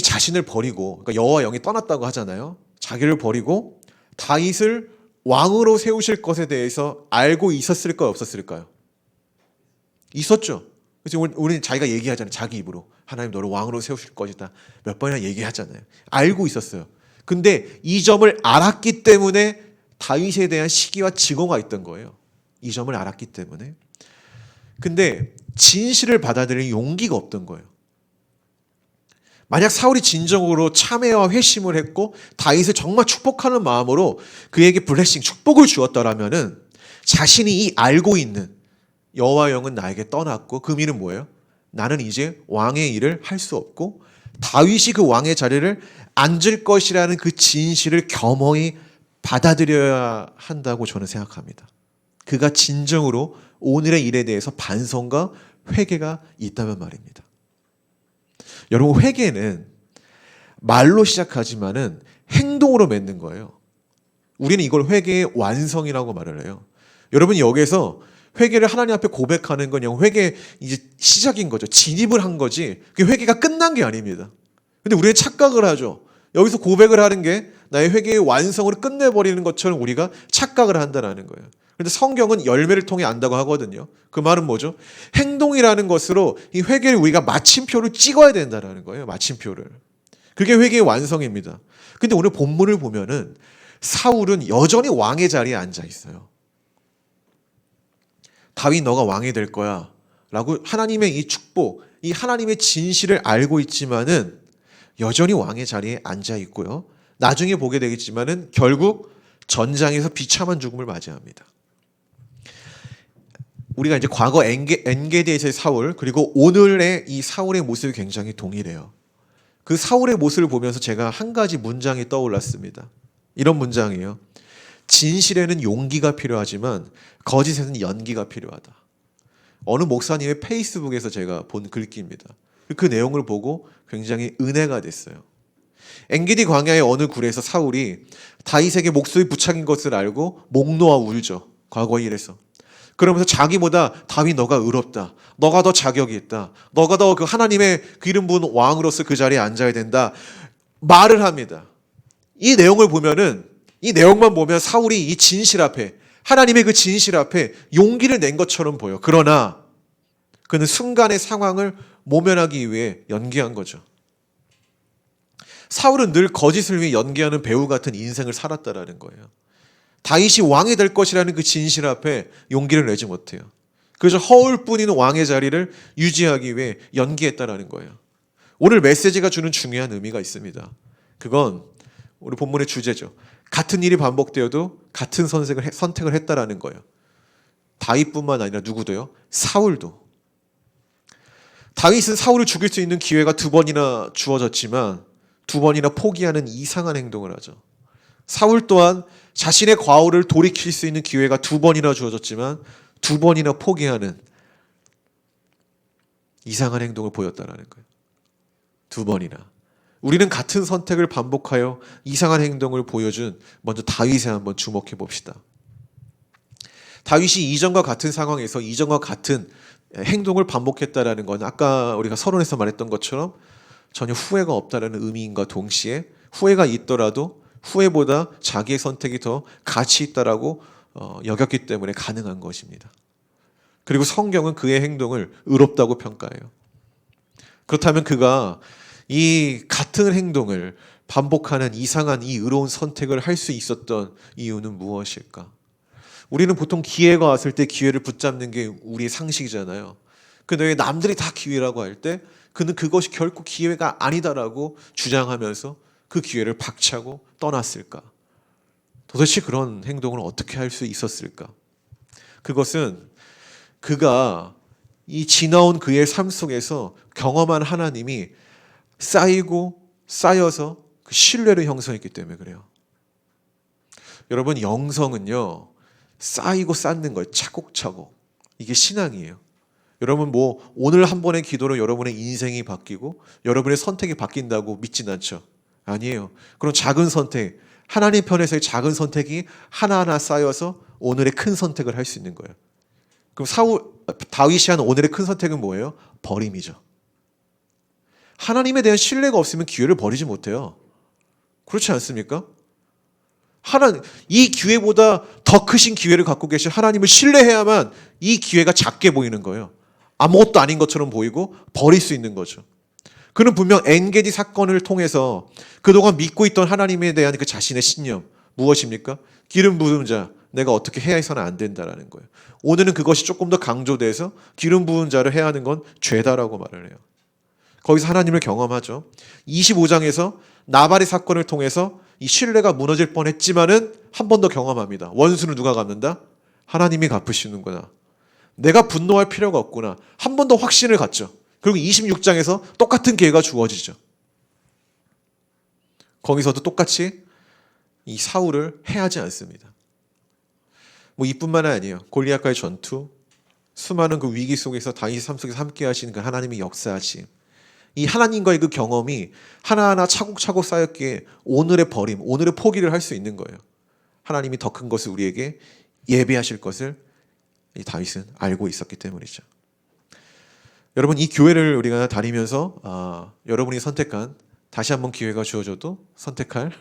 자신을 버리고, 그러니까 여호와 영이 떠났다고 하잖아요. 자기를 버리고 다윗을 왕으로 세우실 것에 대해서 알고 있었을까요, 없었을까요? 있었죠. 그래서 우리는 자기가 얘기하잖아요. 자기 입으로 하나님 너를 왕으로 세우실 것이다 몇 번이나 얘기하잖아요. 알고 있었어요. 근데 이 점을 알았기 때문에 다윗에 대한 시기와 증오가 있던 거예요. 이 점을 알았기 때문에. 근데 진실을 받아들일 용기가 없던 거예요. 만약 사울이 진정으로 참회와 회심을 했고 다윗을 정말 축복하는 마음으로 그에게 블레싱, 축복을 주었더라면은 자신이 이 알고 있는 여호와 영은 나에게 떠났고 그 의미는 뭐예요? 나는 이제 왕의 일을 할 수 없고 다윗이 그 왕의 자리를 앉을 것이라는 그 진실을 겸허히 받아들여야 한다고 저는 생각합니다. 그가 진정으로 오늘의 일에 대해서 반성과 회개가 있다면 말입니다. 여러분, 회개는 말로 시작하지만은 행동으로 맺는 거예요. 우리는 이걸 회개의 완성이라고 말을 해요. 여러분, 여기서 회개를 하나님 앞에 고백하는 건 그냥 회개 이제 시작인 거죠. 진입을 한 거지. 그 회개가 끝난 게 아닙니다. 근데 우리는 착각을 하죠. 여기서 고백을 하는 게 나의 회개의 완성을 끝내버리는 것처럼 우리가 착각을 한다는 거예요. 그런데 성경은 열매를 통해 안다고 하거든요. 그 말은 뭐죠? 행동이라는 것으로 이 회개를 우리가 마침표를 찍어야 된다는 거예요. 마침표를. 그게 회개의 완성입니다. 근데 오늘 본문을 보면은 사울은 여전히 왕의 자리에 앉아 있어요. 다윗 너가 왕이 될 거야 라고 하나님의 이 축복, 이 하나님의 진실을 알고 있지만은 여전히 왕의 자리에 앉아 있고요. 나중에 보게 되겠지만은 결국 전장에서 비참한 죽음을 맞이합니다. 우리가 이제 과거 엔게디에서의 사울, 그리고 오늘의 이 사울의 모습이 굉장히 동일해요. 그 사울의 모습을 보면서 제가 한 가지 문장이 떠올랐습니다. 이런 문장이에요. 진실에는 용기가 필요하지만 거짓에는 연기가 필요하다. 어느 목사님의 페이스북에서 제가 본 글귀입니다. 그 내용을 보고 굉장히 은혜가 됐어요. 엔게디 광야의 어느 굴에서 사울이 다윗에게 목소리 부착인 것을 알고 목 놓아 울죠. 과거의 일에서. 그러면서 자기보다 다윗 너가 의롭다. 너가 더 자격이 있다. 너가 더 그 하나님의 그 이름 부은 왕으로서 그 자리에 앉아야 된다. 말을 합니다. 이 내용을 보면은, 이 내용만 보면 사울이 이 진실 앞에, 하나님의 그 진실 앞에 용기를 낸 것처럼 보여. 그러나 그는 순간의 상황을 모면하기 위해 연기한 거죠. 사울은 늘 거짓을 위해 연기하는 배우 같은 인생을 살았다라는 거예요. 다윗이 왕이 될 것이라는 그 진실 앞에 용기를 내지 못해요. 그래서 허울뿐인 왕의 자리를 유지하기 위해 연기했다라는 거예요. 오늘 메시지가 주는 중요한 의미가 있습니다. 그건 우리 본문의 주제죠. 같은 일이 반복되어도 같은 선택을 했다라는 거예요. 다윗뿐만 아니라 누구도요? 사울도. 다윗은 사울을 죽일 수 있는 기회가 2번이나 주어졌지만 2번이나 포기하는 이상한 행동을 하죠. 사울 또한 자신의 과오를 돌이킬 수 있는 기회가 2번이나 주어졌지만 2번이나 포기하는 이상한 행동을 보였다는 거예요. 2번이나. 우리는 같은 선택을 반복하여 이상한 행동을 보여준 먼저 다윗에 한번 주목해 봅시다. 다윗이 이전과 같은 상황에서 이전과 같은 행동을 반복했다라는 건 아까 우리가 서론에서 말했던 것처럼 전혀 후회가 없다라는 의미인과 동시에 후회가 있더라도 후회보다 자기의 선택이 더 가치 있다라고 여겼기 때문에 가능한 것입니다. 그리고 성경은 그의 행동을 의롭다고 평가해요. 그렇다면 그가 이 같은 행동을 반복하는 이상한 이 의로운 선택을 할 수 있었던 이유는 무엇일까? 우리는 보통 기회가 왔을 때 기회를 붙잡는 게 우리의 상식이잖아요. 근데 남들이 다 기회라고 할 때 그는 그것이 결코 기회가 아니다라고 주장하면서 그 기회를 박차고 떠났을까? 도대체 그런 행동을 어떻게 할 수 있었을까? 그것은 그가 이 지나온 그의 삶 속에서 경험한 하나님이 쌓이고 쌓여서 그 신뢰를 형성했기 때문에 그래요. 여러분, 영성은요, 쌓이고 쌓는 거예요. 차곡차곡. 이게 신앙이에요. 여러분, 뭐 오늘 한 번의 기도로 여러분의 인생이 바뀌고 여러분의 선택이 바뀐다고 믿진 않죠. 아니에요. 그런 작은 선택, 하나님 편에서의 작은 선택이 하나하나 쌓여서 오늘의 큰 선택을 할 수 있는 거예요. 그럼 다윗이 한 오늘의 큰 선택은 뭐예요? 버림이죠. 하나님에 대한 신뢰가 없으면 기회를 버리지 못해요. 그렇지 않습니까? 이 기회보다 더 크신 기회를 갖고 계신 하나님을 신뢰해야만 이 기회가 작게 보이는 거예요. 아무것도 아닌 것처럼 보이고 버릴 수 있는 거죠. 그는 분명 엔게디 사건을 통해서 그동안 믿고 있던 하나님에 대한 그 자신의 신념, 무엇입니까? 기름 부은 자, 내가 어떻게 해야 해서는 안 된다라는 거예요. 오늘은 그것이 조금 더 강조돼서 기름 부은 자를 해야 하는 건 죄다라고 말을 해요. 거기서 하나님을 경험하죠. 25장에서 나발의 사건을 통해서 이 신뢰가 무너질 뻔했지만은 한 번 더 경험합니다. 원수는 누가 갚는다? 하나님이 갚으시는구나. 내가 분노할 필요가 없구나. 한 번 더 확신을 갖죠. 그리고 26장에서 똑같은 기회가 주어지죠. 거기서도 똑같이 이 사울을 해하지 않습니다. 뭐 이뿐만 아니에요. 골리앗과의 전투, 수많은 그 위기 속에서 다윗의 삶 속에서 함께 하시는 그 하나님의 역사하심, 이 하나님과의 그 경험이 하나하나 차곡차곡 쌓였기에 오늘의 버림, 오늘의 포기를 할 수 있는 거예요. 하나님이 더 큰 것을 우리에게 예배하실 것을 이 다윗은 알고 있었기 때문이죠. 여러분, 이 교회를 우리가 다니면서 여러분이 선택한, 다시 한번 기회가 주어져도 선택할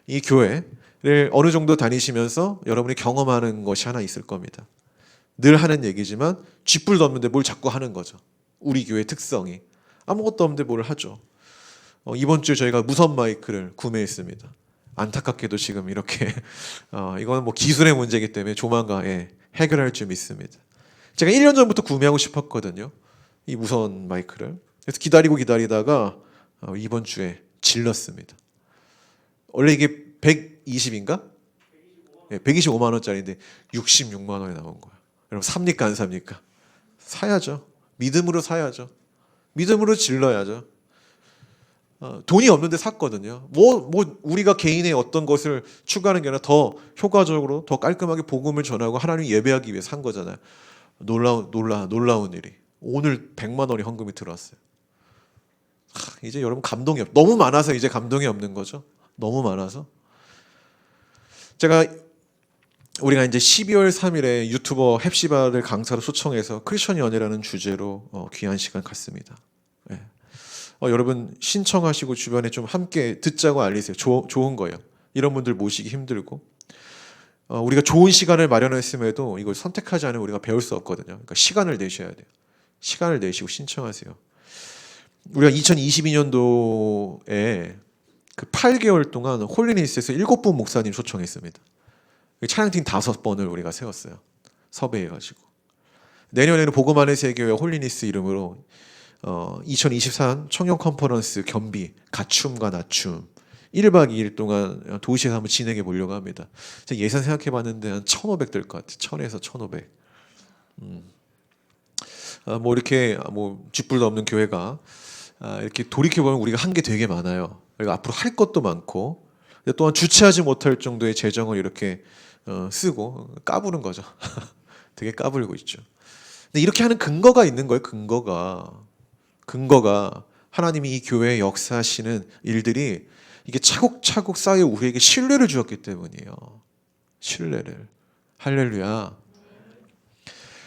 이 교회를 어느 정도 다니시면서 여러분이 경험하는 것이 하나 있을 겁니다. 늘 하는 얘기지만 쥐뿔도 없는데 뭘 자꾸 하는 거죠. 우리 교회의 특성이. 아무것도 없는데 뭘 하죠. 이번 주에 저희가 무선 마이크를 구매했습니다. 안타깝게도 지금 이렇게 이거는 뭐 기술의 문제이기 때문에 조만간 해결할 줄 믿습니다. 제가 1년 전부터 구매하고 싶었거든요. 이 무선 마이크를. 그래서 기다리다가 이번 주에 질렀습니다. 원래 이게 120인가? 125만 원짜리인데 66만 원에 나온 거야. 여러분, 삽니까 안 삽니까? 사야죠. 믿음으로 사야죠. 믿음으로 질러야죠. 돈이 없는데 샀거든요. 뭐 우리가 개인의 어떤 것을 추구하는 게 아니라 더 효과적으로 더 깔끔하게 복음을 전하고 하나님 예배하기 위해 산 거잖아요. 놀라운 일이. 오늘 100만 원이 헌금이 들어왔어요. 이제 여러분 너무 많아서 이제 감동이 없는 거죠. 너무 많아서. 우리가 이제 12월 3일에 유튜버 헵시바를 강사로 초청해서 크리스천 연애라는 주제로 귀한 시간 갖습니다. 여러분 신청하시고 주변에 좀 함께 듣자고 알리세요. 좋은 거예요. 이런 분들 모시기 힘들고 우리가 좋은 시간을 마련했음에도 이걸 선택하지 않으면 우리가 배울 수 없거든요. 그러니까 시간을 내셔야 돼요. 시간을 내시고 신청하세요. 우리가 2022년도에 그 8개월 동안 홀리니스에서 7분 목사님 초청했습니다. 찬양팀 5번을 우리가 세웠어요. 섭외해가지고. 내년에는 복음 안의 세계회 홀리니스 이름으로 2023 청년 컨퍼런스 겸비 가춤과 낮춤 1박 2일 동안 도시에서 한번 진행해 보려고 합니다. 제가 예산 생각해 봤는데 한 1,500 될 것 같아요. 1,000에서 1,500. 뭐 이렇게 뭐 쥐뿔도 없는 교회가 이렇게 돌이켜 보면 우리가 한 게 되게 많아요. 그리고 앞으로 할 것도 많고 또한 주체하지 못할 정도의 재정을 이렇게 쓰고 까부는 거죠. 되게 까불고 있죠. 근데 이렇게 하는 근거가 있는 거예요. 근거가 하나님이 이 교회에 역사하시는 일들이 이게 차곡차곡 쌓여 우리에게 신뢰를 주었기 때문이에요. 신뢰를. 할렐루야.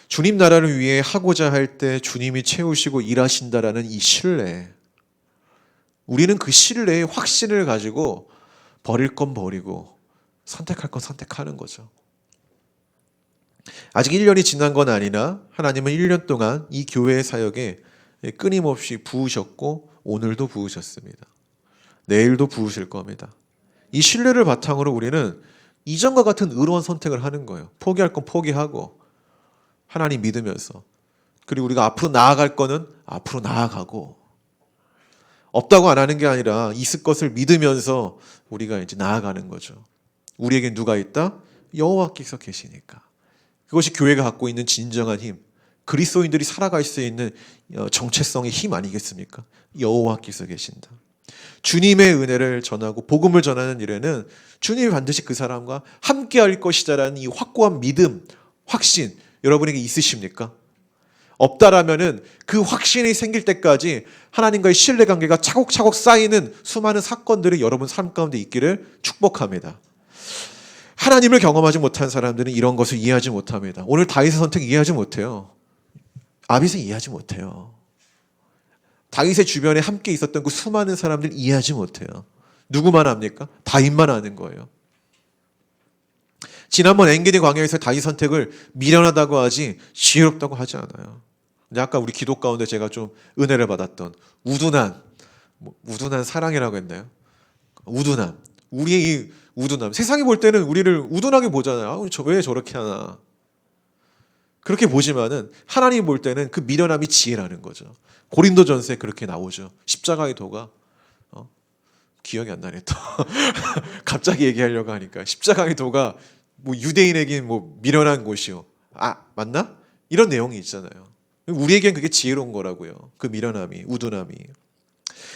주님 나라를 위해 하고자 할 때 주님이 채우시고 일하신다라는 이 신뢰. 우리는 그 신뢰의 확신을 가지고 버릴 건 버리고 선택할 건 선택하는 거죠. 아직 1년이 지난 건 아니나 하나님은 1년 동안 이 교회의 사역에 끊임없이 부으셨고 오늘도 부으셨습니다. 내일도 부으실 겁니다. 이 신뢰를 바탕으로 우리는 이전과 같은 의로운 선택을 하는 거예요. 포기할 건 포기하고 하나님 믿으면서, 그리고 우리가 앞으로 나아갈 거는 앞으로 나아가고, 없다고 안 하는 게 아니라 있을 것을 믿으면서 우리가 이제 나아가는 거죠. 우리에겐 누가 있다? 여호와께서 계시니까. 그것이 교회가 갖고 있는 진정한 힘, 그리스도인들이 살아갈 수 있는 정체성의 힘 아니겠습니까? 여호와께서 계신다. 주님의 은혜를 전하고 복음을 전하는 일에는 주님이 반드시 그 사람과 함께할 것이다라는 이 확고한 믿음, 확신 여러분에게 있으십니까? 없다라면은 그 확신이 생길 때까지 하나님과의 신뢰관계가 차곡차곡 쌓이는 수많은 사건들이 여러분 삶 가운데 있기를 축복합니다. 하나님을 경험하지 못한 사람들은 이런 것을 이해하지 못합니다. 오늘 다윗의 선택 이해하지 못해요. 아빗을 이해하지 못해요. 다윗의 주변에 함께 있었던 그 수많은 사람들 이해하지 못해요. 누구만 압니까? 다윗만 아는 거예요. 지난번 엔게디 광야에서 다윗 선택을 미련하다고 하지 지혜롭다고 하지 않아요. 근데 아까 우리 기도 가운데 제가 좀 은혜를 받았던 우둔한 사랑이라고 했나요? 우둔함. 우리의 이 우둔함. 세상이 볼 때는 우리를 우둔하게 보잖아요. 왜 저렇게 하나. 그렇게 보지만은 하나님이 볼 때는 그 미련함이 지혜라는 거죠. 고린도전서에 그렇게 나오죠. 십자가의 도가 기억이 안 나네 또. 갑자기 얘기하려고 하니까 십자가의 도가 뭐 유대인에겐 뭐 미련한 곳이요. 아 맞나? 이런 내용이 있잖아요. 우리에겐 그게 지혜로운 거라고요. 그 미련함이, 우둔함이.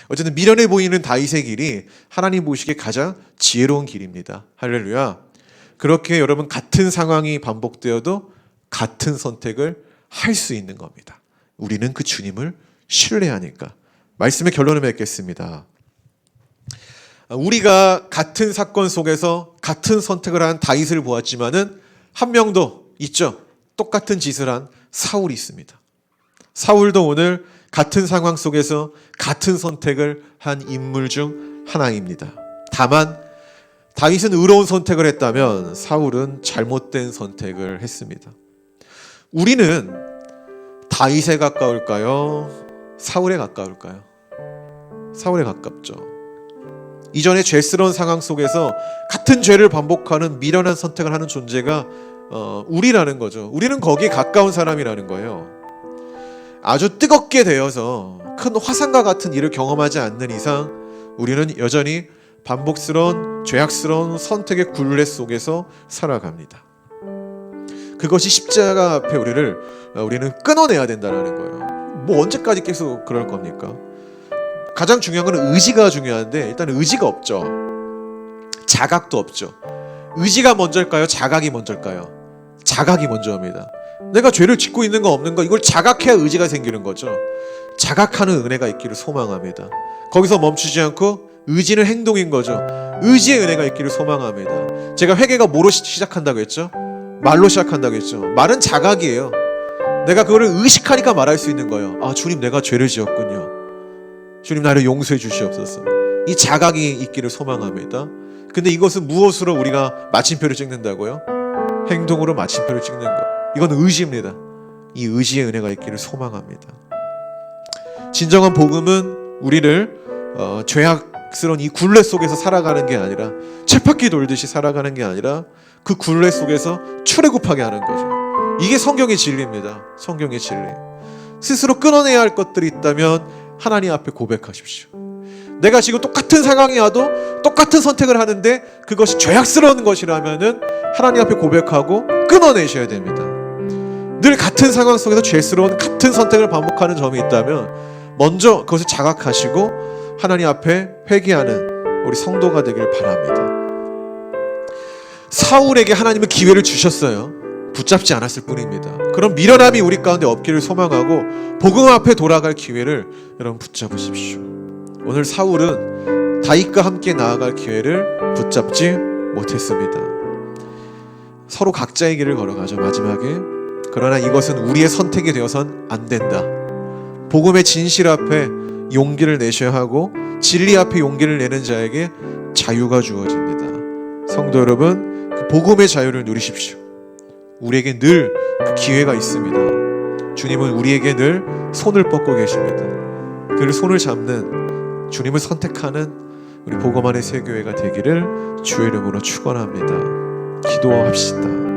어쨌든 미련해 보이는 다윗의 길이 하나님 보시기에 가장 지혜로운 길입니다. 할렐루야. 그렇게 여러분 같은 상황이 반복되어도 같은 선택을 할 수 있는 겁니다. 우리는 그 주님을 신뢰하니까. 말씀의 결론을 맺겠습니다. 우리가 같은 사건 속에서 같은 선택을 한 다윗을 보았지만은 한 명도 있죠. 똑같은 짓을 한 사울이 있습니다. 사울도 오늘 같은 상황 속에서 같은 선택을 한 인물 중 하나입니다. 다만 다윗은 의로운 선택을 했다면 사울은 잘못된 선택을 했습니다. 우리는 다윗에 가까울까요? 사울에 가까울까요? 사울에 가깝죠. 이전에 죄스러운 상황 속에서 같은 죄를 반복하는 미련한 선택을 하는 존재가 우리라는 거죠. 우리는 거기에 가까운 사람이라는 거예요. 아주 뜨겁게 되어서 큰 화산과 같은 일을 경험하지 않는 이상 우리는 여전히 반복스러운 죄악스러운 선택의 굴레 속에서 살아갑니다. 그것이 십자가 앞에 우리는 끊어내야 된다는 거예요. 뭐 언제까지 계속 그럴 겁니까? 가장 중요한 건 의지가 중요한데 일단 의지가 없죠. 자각도 없죠. 의지가 먼저일까요? 자각이 먼저일까요? 자각이 먼저입니다. 내가 죄를 짓고 있는 거 없는 거 이걸 자각해야 의지가 생기는 거죠. 자각하는 은혜가 있기를 소망합니다. 거기서 멈추지 않고 의지는 행동인 거죠. 의지의 은혜가 있기를 소망합니다. 제가 회개가 뭐로 시작한다고 했죠? 말로 시작한다고 했죠. 말은 자각이에요. 내가 그거를 의식하니까 말할 수 있는 거예요. 아 주님 내가 죄를 지었군요. 주님 나를 용서해 주시옵소서. 이 자각이 있기를 소망합니다. 근데 이것은 무엇으로 우리가 마침표를 찍는다고요? 행동으로 마침표를 찍는 것. 이건 의지입니다. 이 의지의 은혜가 있기를 소망합니다. 진정한 복음은 우리를 죄악스러운 이 굴레 속에서 살아가는 게 아니라 쳇바퀴 돌듯이 살아가는 게 아니라 그 굴레 속에서 출애굽하게 하는 거죠. 이게 성경의 진리입니다. 성경의 진리. 스스로 끊어내야 할 것들이 있다면 하나님 앞에 고백하십시오. 내가 지금 똑같은 상황이 와도 똑같은 선택을 하는데 그것이 죄악스러운 것이라면은 하나님 앞에 고백하고 끊어내셔야 됩니다. 늘 같은 상황 속에서 죄스러운 같은 선택을 반복하는 점이 있다면 먼저 그것을 자각하시고 하나님 앞에 회개하는 우리 성도가 되길 바랍니다. 사울에게 하나님은 기회를 주셨어요. 붙잡지 않았을 뿐입니다. 그런 미련함이 우리 가운데 없기를 소망하고 복음 앞에 돌아갈 기회를 여러분 붙잡으십시오. 오늘 사울은 다윗과 함께 나아갈 기회를 붙잡지 못했습니다. 서로 각자의 길을 걸어가죠. 마지막에. 그러나 이것은 우리의 선택이 되어선 안 된다. 복음의 진실 앞에 용기를 내셔야 하고 진리 앞에 용기를 내는 자에게 자유가 주어집니다. 성도 여러분, 그 복음의 자유를 누리십시오. 우리에게 늘 그 기회가 있습니다. 주님은 우리에게 늘 손을 뻗고 계십니다. 그를 손을 잡는 주님을 선택하는 우리 복음 안의 새 교회가 되기를 주의 이름으로 축원합니다. 기도합시다.